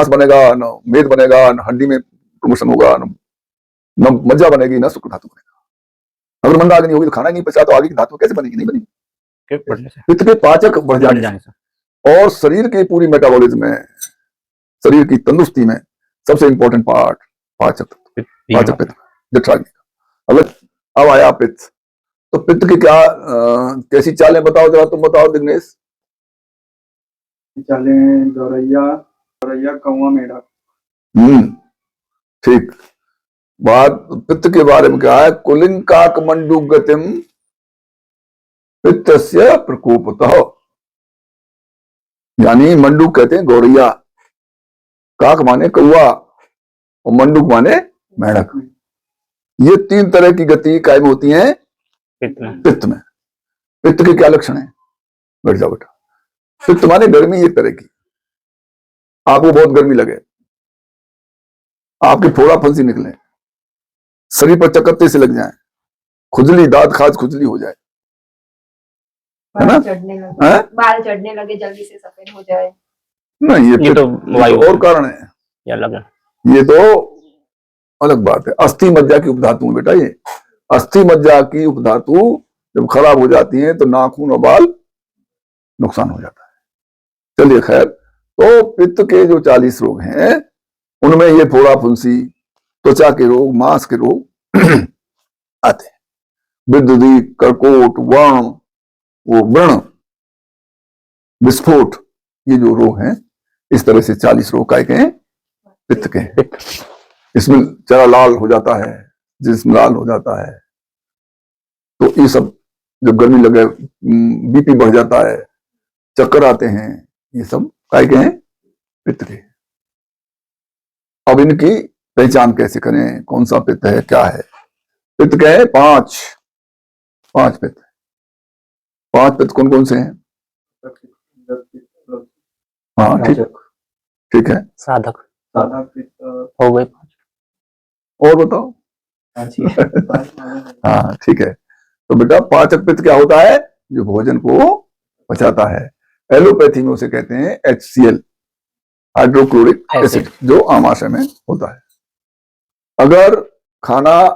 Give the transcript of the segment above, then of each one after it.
मांस बनेगा, न मेद बनेगा, न हड्डी में प्रमोशन होगा, न मज्जा बनेगी, न शुक्र धातु बनेगा। अगर मंदाग्नि होगी तो खाना ही नहीं पचा, तो आगे की धातु कैसे बनेगी? नहीं बनेगी। पित्त के पाचक बढ़ जाने से और शरीर की पूरी मेटाबॉलिज्म में, शरीर की तंदुरुस्ती में सबसे इंपॉर्टेंट पार्ट पाचक पित्त जठराग्नि का। अब आया पित्त, तो पित्त की क्या कैसी चालें बताओ जरा, तुम बताओ दिग्नेश। चालें गौरैया कौवा मेढक। ठीक बात। पित्त के बारे में क्या है? कुलिंग काक मंडू गतिम पित्तस्य प्रकोपतः, यानी मंडूक कहते हैं गौरैया, काक माने कौवा और मंडूक माने मेढक। ये तीन तरह की गति कायम होती हैं पित्त में। पित्त के क्या लक्षण है? बैठ जाओ बेटा। पित्त माने गर्मी एक तरह की, आपको बहुत गर्मी लगे, आपकी फोड़ा फंसी निकले, शरीर पर चकत्ते से लग जाए, खुजली, दांत खाज खुजली हो जाए, है ना? बाल चढ़ने लगे, जल्दी से सफेद हो जाए। नहीं, ये तो और कारण है, ये तो अलग बात है। अस्थि मज्जा की उपधातु है बेटा। ये अस्थि मज्जा की उपधातु जब खराब हो जाती है तो नाखून और बाल नुकसान हो जाता है। चलिए खैर, तो पित्त के जो 40 रोग हैं उनमें ये फोड़ा फुंसी, त्वचा के रोग, मांस के रोग आते हैं। विद्युदी, कर्कोट, व्रण, विस्फोट, ये जो रोग हैं, इस तरह से 40 रोग काय के हैं? पित्त के। इसमें चेहरा लाल हो जाता है, जिस्म लाल हो जाता है, तो ये सब जब गर्मी लगे, बीपी बढ़ जाता है, चक्कर आते हैं, ये सब काय के हैं? पित्त के। अब इनकी पहचान कैसे करें? कौन सा पित्त है, क्या है? पित्त क्या है? पांच पित्त। 5 पित्त कौन कौन से हैं? हाँ ठीक है। साधक पित्त हो गए 5। और बताओ। हाँ ठीक है। तो बेटा पाचक पित्त क्या होता है? जो भोजन को पचाता है। एलोपैथी में उसे कहते हैं HCl, हाइड्रोक्लोरिक एसिड, जो आमाशय में होता है। अगर खाना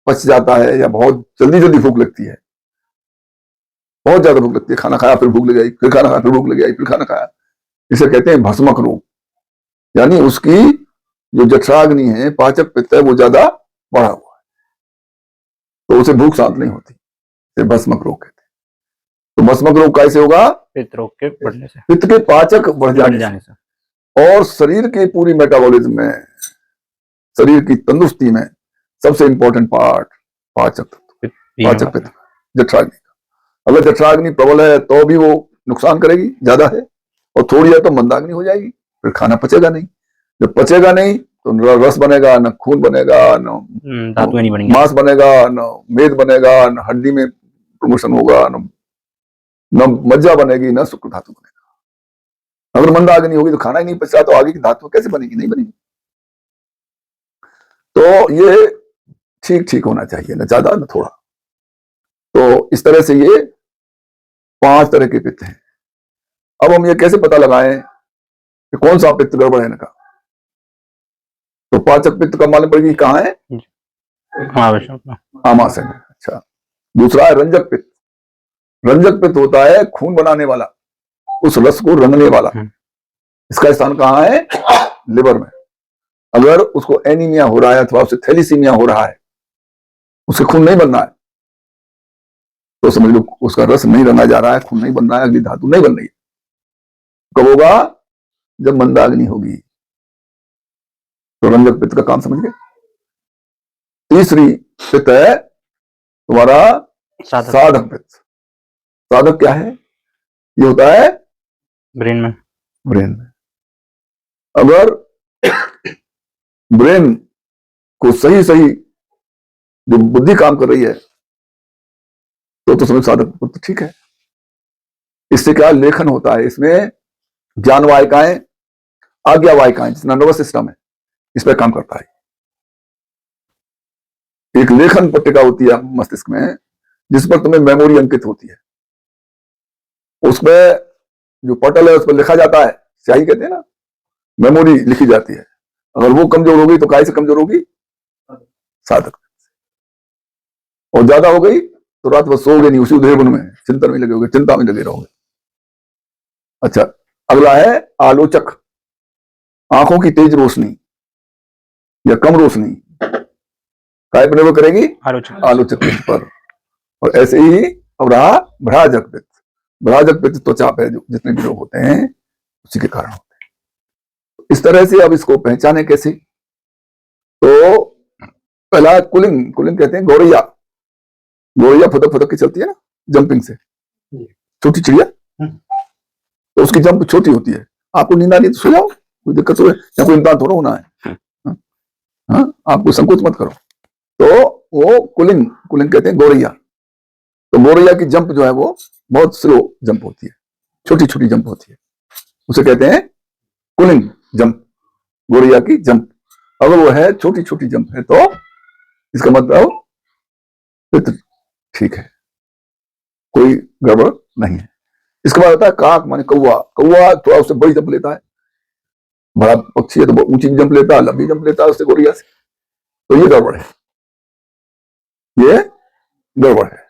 पच जाता है या बहुत जल्दी भूख लगती है, बहुत ज्यादा भूख लगती है, खाना खाया फिर भूख लग गई, फिर खाना खाया फिर भूख लग गई, फिर खाना खाया, इसे कहते हैं भस्मक रोग। यानी उसकी जो जठराग्नि है, पाचक पित्त है, वो ज्यादा बढ़ा हुआ है, तो उसे भूख शांत नहीं होती, इसे भस्मक रोग कहते हैं। तो भस्मक रोग कैसे होगा? पित्त रोग के बढ़ने से, पित्त के पाचक बढ़ जाने से और शरीर की पूरी मेटाबॉलिज्म में, शरीर की तंदुरुस्ती में सबसे इंपॉर्टेंट पार्ट पाचक पित्त, जठराग्नि का। अगर जठराग्नि प्रबल है तो भी वो नुकसान करेगी, ज्यादा है, और थोड़ी है तो मंदाग्नि हो जाएगी, फिर खाना पचेगा नहीं। जब पचेगा नहीं तो न रस बनेगा, न खून बनेगा, न धातुएं नहीं बनेंगी, मांस बनेगा, न मेद बनेगा, न हड्डी में प्रमोशन होगा, न मज्जा बनेगी, न शुक्र धातु बनेगा। अगर मंदाग्नि होगी तो खाना ही नहीं पचा, तो आगे की धातु कैसे बनेगी? नहीं बनेगी। तो ये ठीक होना चाहिए, न ज्यादा न थोड़ा। तो इस तरह से ये 5 तरह के पित्त हैं। अब हम ये कैसे पता लगाएं कि कौन सा पित्त गड़बड़ है इनका? तो पाचक पित्त का मालूम पड़ेगी कहाँ है? आमाशय में। अच्छा, दूसरा है रंजक पित्त। रंजक पित्त होता है खून बनाने वाला, उस रस को रंगने वाला। इसका स्थान कहाँ है? लिवर में। अगर उसको एनीमिया हो रहा है अथवा उसे थैलीसीमिया हो रहा है, उसे खून नहीं बनना है, तो समझ लो उसका रस नहीं रंगा जा रहा है, खून नहीं बन रहा है, अगली धातु नहीं बन रही है। कब होगा? जब मंदाग्नि होगी। तो रंजक पित्त का काम समझ गए। तीसरी पित्त है तुम्हारा साधक पित्त। साधक क्या है? ये होता है ब्रेन में। अगर ब्रेन को सही जो बुद्धि काम कर रही है तो समझ साधक पित्त ठीक है। इससे क्या लेखन होता है, इसमें ज्ञान वाहिकाएं, आज्ञा वाहिकाएं, जितना नर्वस सिस्टम है, इस पर काम करता है। एक लेखन पट्टिका होती है मस्तिष्क में, जिस पर तुम्हें मेमोरी अंकित होती है। उसमें जो पटल है उस पर लिखा जाता है, स्याही कहते हैं ना, मेमोरी लिखी जाती है। अगर वो कमजोर होगी तो काय से कमजोर होगी? साधक। और ज्यादा हो गई तो रात भर सोओगे नहीं, उसी उधेड़बुन में चिंतन में लगे होगे, चिंता में लगे रहोगे। अच्छा, अगला है आलोचक। आंखों की तेज रोशनी या कम रोशनी काय पर निर्भर करेगी? आलोचक पित्त पर। और ऐसे ही अब रहा भ्राजक पित्त। भ्राजक पित्त त्वचा पे जो जितने भी रोग होते हैं उसी के कारण होते हैं। इस तरह से अब इसको पहचाने कैसे? तो पहला कुलिंग, कुलिंग कहते हैं गौरैया। गौरैया फुदक फुदक के चलती है ना, जंपिंग से, छोटी चिड़िया, तो उसकी जंप छोटी होती है। आपको नींद आ रही है तो सो जाओ, कोई दिक्कत हो या कोई इम्तिहान थोड़ा होना है। हाँ, आपको संकोच मत करो। तो वो कुलिंग, कुलिंग कहते हैं गौरैया। तो गौरैया की जंप जो है वो बहुत स्लो जंप होती है, छोटी छोटी जंप होती है, उसे कहते हैं कुलिंग जंप, गौरैया की जंप। अगर वो है छोटी छोटी जंप है तो इसका मतलब पित्त ठीक है, कोई गड़बड़ नहीं है। इसके बाद आता है काक, माने कौवा। कौवा थोड़ा उससे बड़ी जंप लेता है, बड़ा पक्षी है तो ऊंची जंप लेता है, लंबी जंप लेता है उससे गौरैया से, तो ये गड़बड़ है, ये गड़बड़ है।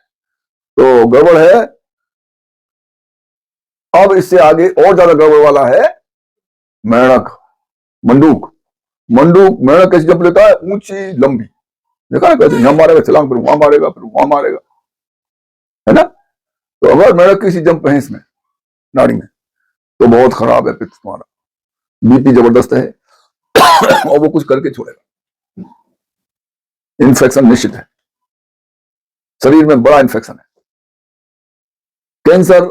तो गड़बड़ है। अब इससे आगे और ज्यादा गड़बड़ वाला है मेंढक, मंडूक। मंडूक, मेंढक कैसे जंप लेता है? ऊंची लंबी, देखा ना कैसे, यहां मारेगा छलांग, फिर वहां मारेगा, फिर वहां मारेगा, है ना। तो अगर मेंढक किसी जंप है इसमें नाड़ी में तो बहुत खराब है पित्त तुम्हारा, बीपी जबरदस्त है और वो कुछ करके छोड़ेगा। इन्फेक्शन निश्चित है, शरीर में बड़ा इन्फेक्शन है। कैंसर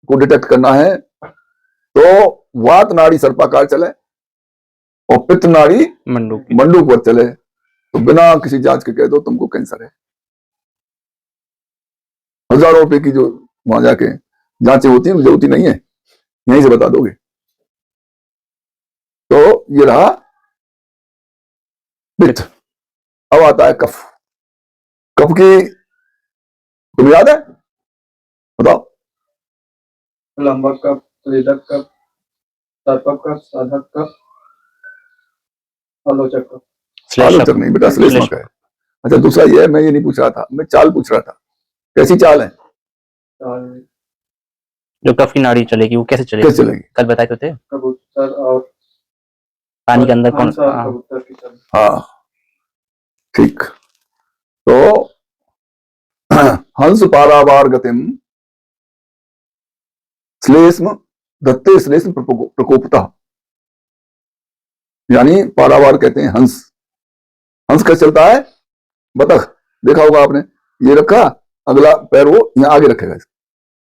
को डिटेक्ट करना है तो वात नाड़ी सर्पाकार चले और पित्त नाड़ी मंडूक पर चले, तो बिना किसी जांच के कह दो तुमको कैंसर है। हजारों रुपए की जो वहां जाके जांचें होती हैं जरूरत ही नहीं है, यहीं से बता दोगे। तो ये रहा पित्त। अब आता है कफ। कफ की तुम्हें याद है? बताओ। लंबक कफ, स्वेदक कफ, सर्पक कफ, साधक कफ, आलोचक कफ। आलोचक नहीं बेटा, श्लेष्मक है। अच्छा, दूसरा ये है, मैं ये नहीं पूछ रहा था, मैं चाल पूछ रहा था। कैसी चाल है? जो कफ की नाड़ी चलेगी वो कैसे चलेगी? कैसे चलेगी? कल बताए तो थे, कबूतर और पानी के अंदर कौन? हंस और कबूतर की चाल। हाँ ठीक। तो हंस पारावार गतिम श्लेष्म दत्ते श्लेष्म प्रकोपता, यानी पारावार कहते हैं हंस। हंस कैसे चलता है? बतख देखा होगा आपने, ये रखा, अगला पैर वो यहाँ आगे रखेगा,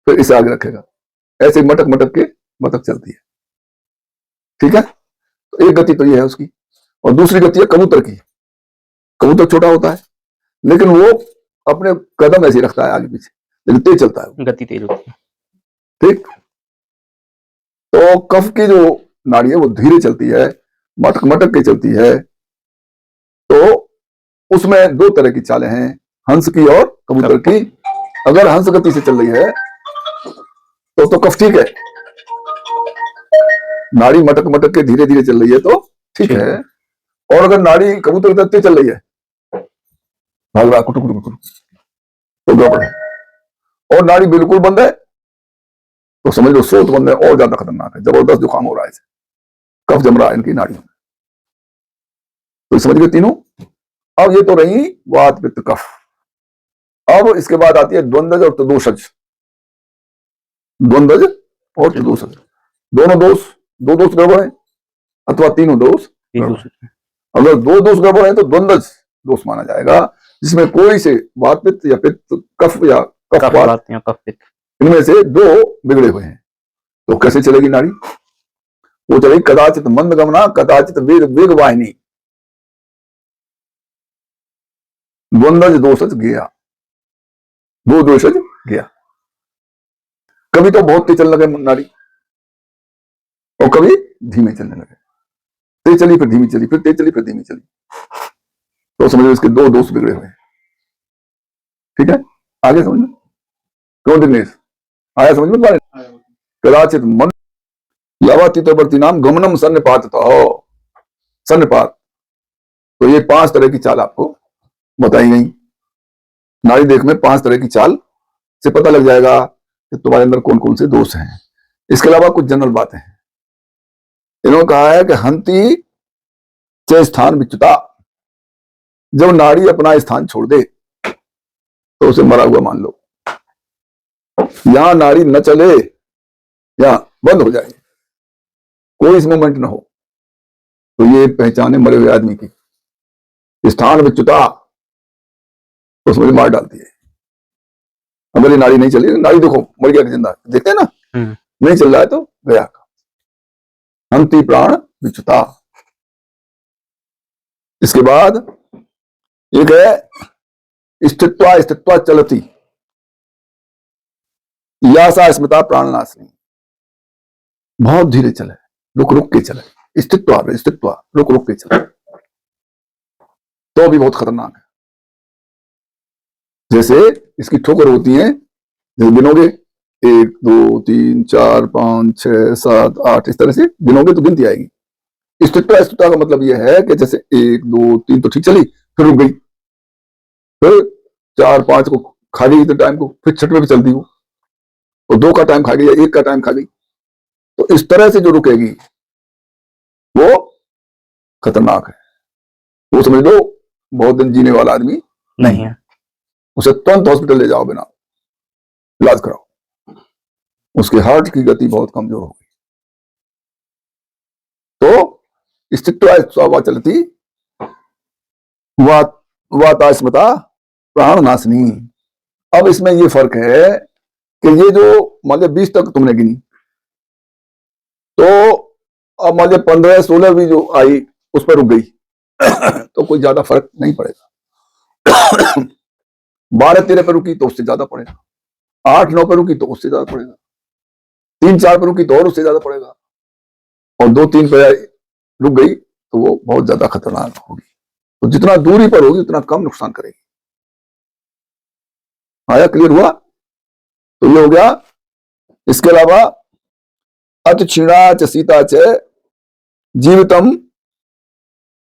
फिर इसे आगे रखेगा, ऐसे मटक मटक के बतख चलती है। ठीक है, तो एक गति तो ये है उसकी। और दूसरी गति है कबूतर की। कबूतर छोटा होता है लेकिन वो अपने कदम ऐसे रखता है आगे पीछे, लेकिन तेज चलता है, गति तेज होती है। ठीक। तो कफ की जो नाड़ी है वो धीरे चलती है, मटक मटक के चलती है। तो उसमें दो तरह की चालें हैं, हंस की और कबूतर की। अगर हंस गति से चल रही है तो कफ ठीक है, नाड़ी मटक मटक के धीरे धीरे चल रही है तो ठीक है। और अगर नाड़ी कबूतर की तरह चल रही है, भाग रहा कुटुक कुटुक कुटुक, तो गड़बड़ है। और नाड़ी बिल्कुल बंद है तो समझ लो सोच बंद है, और ज्यादा खतरनाक है, जबरदस्त जुकाम हो रहा है इसे, कफ जम रहा है इनकी नाड़ियों में। तो समझ गए तीनों। अब ये तो रही वात पित्त कफ। अब इसके बाद आती है द्वंद्वज और तदोषज। द्वंद्वज और तदोषज, दोनों दोष, दो दोष गड़बड़ है अथवा तीनों दोष गड़बड़ है। अगर दो दोष गड़बड़ है तो द्वंद्वज दोष माना जाएगा, जिसमें कोई से वात पित्त या पित्त कफ या कफ पित्त, इनमें से दो बिगड़े हुए हैं। तो कैसे चलेगी नाड़ी? वो चलेगी कदाचित मंद गमना, कदाचित वेग वेग वाहिनी, द्वंद्वज दोषज गया, दो दोषज गया। कभी तो बहुत तेज चलने लगे नाड़ी और कभी धीमे चलने लगे, तेज चली फिर धीमी चली, फिर तेज चली फिर धीमी चली, तो समझो इसके दो दोष बिगड़े हुए हैं। ठीक है, आगे समझ लो। क्यों दिनेश, आया समझ में? कदाचित मन, लावातीतवर्ती नाम गमनम सन्निपात सन्निपात। तो ये 5 तरह की चाल आपको बताई गई। नाड़ी देख में 5 तरह की चाल से पता लग जाएगा कि तुम्हारे अंदर कौन कौन से दोष हैं। इसके अलावा कुछ जनरल बातें हैं। इन्होंने कहा है कि हंति च स्थान विच्युता, जब नाड़ी अपना स्थान छोड़ दे तो उसे मरा हुआ मान लो। यहां नाड़ी न चले या बंद हो जाए, कोई इस मोमेंट ना हो, तो ये पहचान है मरे हुए आदमी की। स्थान विच्युता, उसमें मार डालती है। अगर ये नाड़ी नहीं चली, नाड़ी देखो मर गया कि जिंदा, देखते हैं ना, नहीं चल रहा है तो गया। हंति प्राण विच्युता। इसके बाद एक है स्थित्वा स्थित्वा चलती, यासा स्मृता प्राणनाशिनी। बहुत धीरे चले, रुक रुक के चले, स्थित्वा रुक रुक के चले, तो भी बहुत खतरनाक है। जैसे इसकी ठोकर होती है, जैसे गिनोगे 1 2 3 4 5 6 7 8, इस तरह से गिनोगे तो गिनती आएगी। स्थित्वा स्थित्वा का मतलब यह है कि जैसे 1 2 3 तो ठीक चली, फिर रुक गई, फिर 4 5 को खा गई, इतने टाइम को, फिर 6वें पे चल दी वो, और 2 का टाइम खा गई या 1 का टाइम खा गई। तो इस तरह से जो रुकेगी वो खतरनाक है। वो समझ लो बहुत दिन जीने वाला आदमी नहीं है। उसे तुरंत हॉस्पिटल ले जाओ, बिना इलाज कराओ, उसके हार्ट की गति बहुत कमजोर हो गई। तो स्थित्वा चलती वाता स्मृता प्राण नाशनी। अब इसमें ये फर्क है कि ये जो मान लो 20 तक तुमने गिनी, तो अब मान लो 15 16 भी जो आई उस पर रुक गई तो कोई ज्यादा फर्क नहीं पड़ेगा। 12 13 पे रुकी तो उससे ज्यादा पड़ेगा, 8 9 पे रुकी तो उससे ज्यादा पड़ेगा, 3 4 पे रुकी तो और उससे ज्यादा पड़ेगा, और 2 3 पे रुक गई तो वो बहुत ज्यादा खतरनाक होगी। तो जितना दूरी पर होगी उतना कम नुकसान करेगी। आया, क्लियर हुआ? तो ये हो गया। इसके अलावा अत क्षीणा च सीता च जीवितम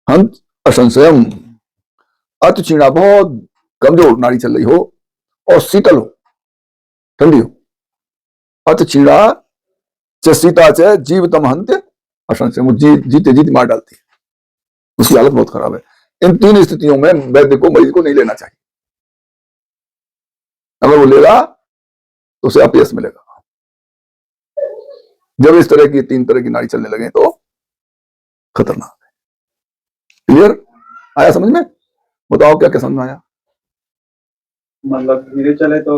हंत असंशयम। अत क्षीणा, बहुत कमजोर नाड़ी चल रही हो और शीतल हो, ठंडी हो। अत क्षीणा च सीता च जीवितम हंत असंशयम, वो जीते जीते मार डालती है, उसकी हालत बहुत खराब है। इन 3 स्थितियों में वैद्य को मरीज को नहीं लेना चाहिए। अगर वो लेगा तो उसे अपयश मिलेगा। जब इस तरह की 3 तरह की नाड़ी चलने लगे तो खतरनाक है। क्लियर? आया समझ में? बताओ क्या क्या समझ में आया? मतलब धीरे चले तो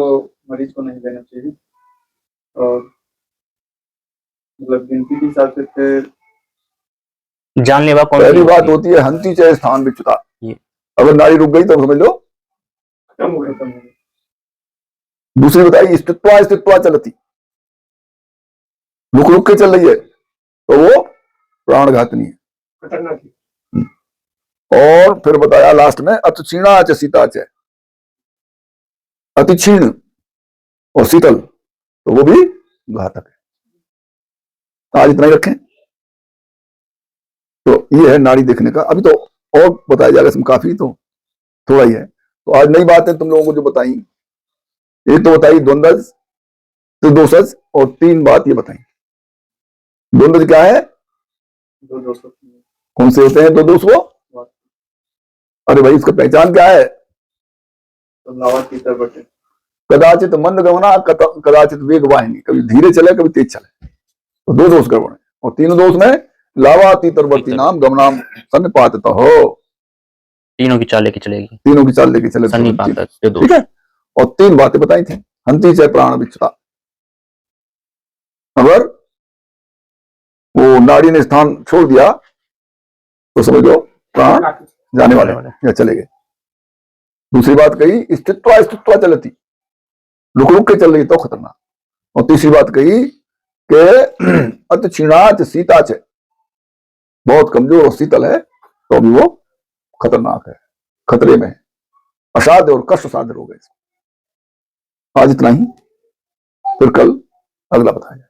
मरीज को नहीं लेना चाहिए, और मतलब गिनती के हिसाब से फिर जानलेवा कौन सी पहली बात होती है? होती है हंती चाहे स्थान विच्युता। ये। अगर नाड़ी रुक गई तो समझ लो खत्म हो गया। दूसरी बताइए स्थित्वा स्थित्वा चलती, रुक रुक के चल रही है तो वो प्राणघातनी है, खतरनाक है। और फिर बताया लास्ट में अत क्षीणा च सीता च, अति क्षीण और शीतल तो वो भी घातक है। आज इतना ही रखें। तो ये है नाड़ी देखने का। अभी तो और बताया जाएगा, इसमें काफी तो थोड़ा ही है। तो आज नई बातें तुम लोगों को जो बताई, एक तो बताई द्वंद्वज, त्रिदोषज, और 3 बात ये बताई। द्वंद्वज क्या है? 2 दोष होते हैं। कौन से होते हैं 2 दोष वो? अरे भाई इसका पहचान क्या है? तो लावातीतवर्ती, कदाचित मंद गमना, कदाचित वेग वाहिनी, कभी धीरे चले कभी तेज चले, तो 2 दोष गड़बड़ है। और 3 दोष में लावातीतवर्ती नाम गमनाम सन्निपाततः हो, तीनों की चाल लेके चलेगी, तीनों की चाल लेके चले, सन्निपातक जो दोष। ठीक है। और 3 बातें बताई थी, हंती च प्राण विच्युता। अगर वो नाड़ी ने स्थान छोड़ दिया तो समझ लो प्राण जाने वाले या चले गए। दूसरी बात कही स्थित्वा स्थित्वा चलती, रुक रुक के चल रही तो खतरनाक। और तीसरी बात कही कि अत क्षीणाच सीता च, बहुत कमजोर और शीतल है तो भी वो खतरनाक है, खतरे में है, असाध्य और कष्ट साध्य रोग है। आज इतना ही, फिर कल अगला बताया जाए।